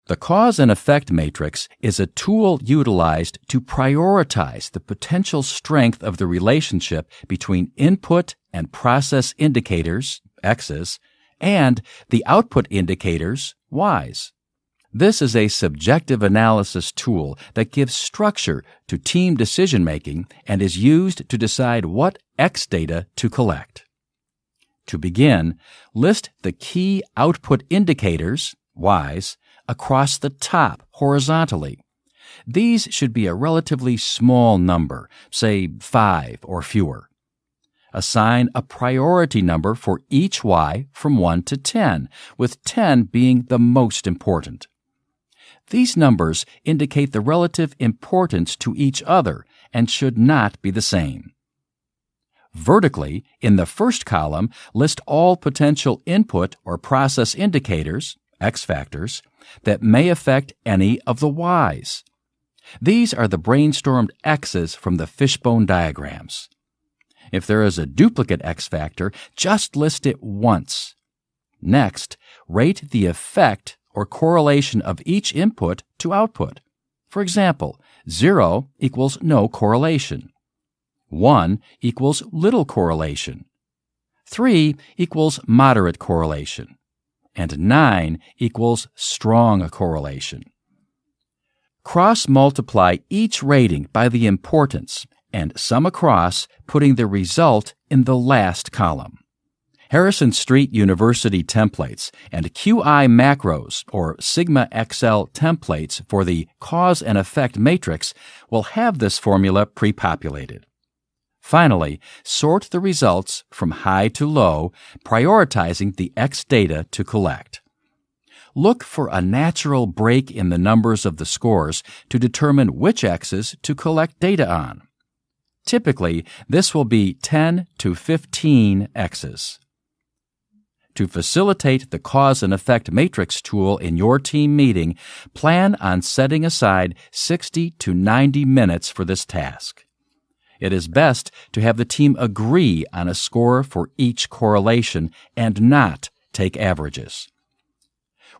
The cause and effect matrix is a tool utilized to prioritize the potential strength of the relationship between input and process indicators, X's, and the output indicators, Y's. This is a subjective analysis tool that gives structure to team decision-making and is used to decide what X data to collect. To begin, list the key output indicators, Y's, across the top horizontally. These should be a relatively small number, say 5 or fewer. Assign a priority number for each Y from 1 to 10, with 10 being the most important. These numbers indicate the relative importance to each other and should not be the same. Vertically, in the first column, list all potential input or process indicators, X factors, that may affect any of the Y's. These are the brainstormed X's from the fishbone diagrams. If there is a duplicate X factor, just list it once. Next, rate the effect or correlation of each input to output. For example, 0 equals no correlation. 1 equals little correlation. 3 equals moderate correlation. And 9 equals strong correlation. Cross-multiply each rating by the importance and sum across, putting the result in the last column. Harrison Street University templates and QI macros or Sigma XL templates for the cause and effect matrix will have this formula pre-populated. Finally, sort the results from high to low, prioritizing the X data to collect. Look for a natural break in the numbers of the scores to determine which X's to collect data on. Typically, this will be 10 to 15 X's. To facilitate the cause and effect matrix tool in your team meeting, plan on setting aside 60 to 90 minutes for this task. It is best to have the team agree on a score for each correlation and not take averages.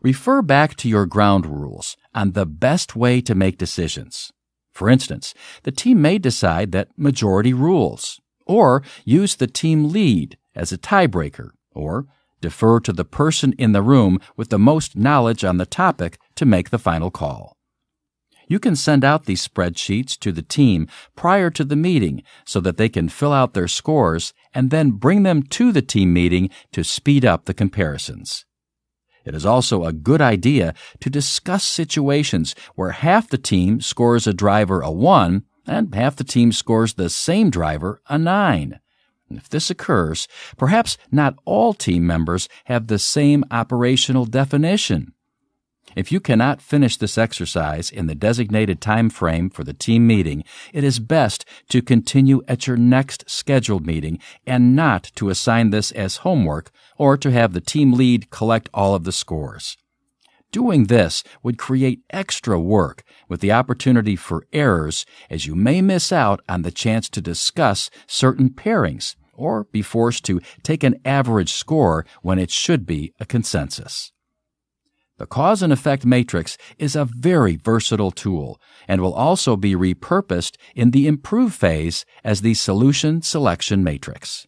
Refer back to your ground rules on the best way to make decisions. For instance, the team may decide that majority rules, or use the team lead as a tiebreaker, or defer to the person in the room with the most knowledge on the topic to make the final call. You can send out these spreadsheets to the team prior to the meeting so that they can fill out their scores and then bring them to the team meeting to speed up the comparisons. It is also a good idea to discuss situations where half the team scores a driver a 1 and half the team scores the same driver a 9. If this occurs, perhaps not all team members have the same operational definition. If you cannot finish this exercise in the designated time frame for the team meeting, it is best to continue at your next scheduled meeting and not to assign this as homework or to have the team lead collect all of the scores. Doing this would create extra work with the opportunity for errors, as you may miss out on the chance to discuss certain pairings or be forced to take an average score when it should be a consensus. The cause and effect matrix is a very versatile tool and will also be repurposed in the improve phase as the solution selection matrix.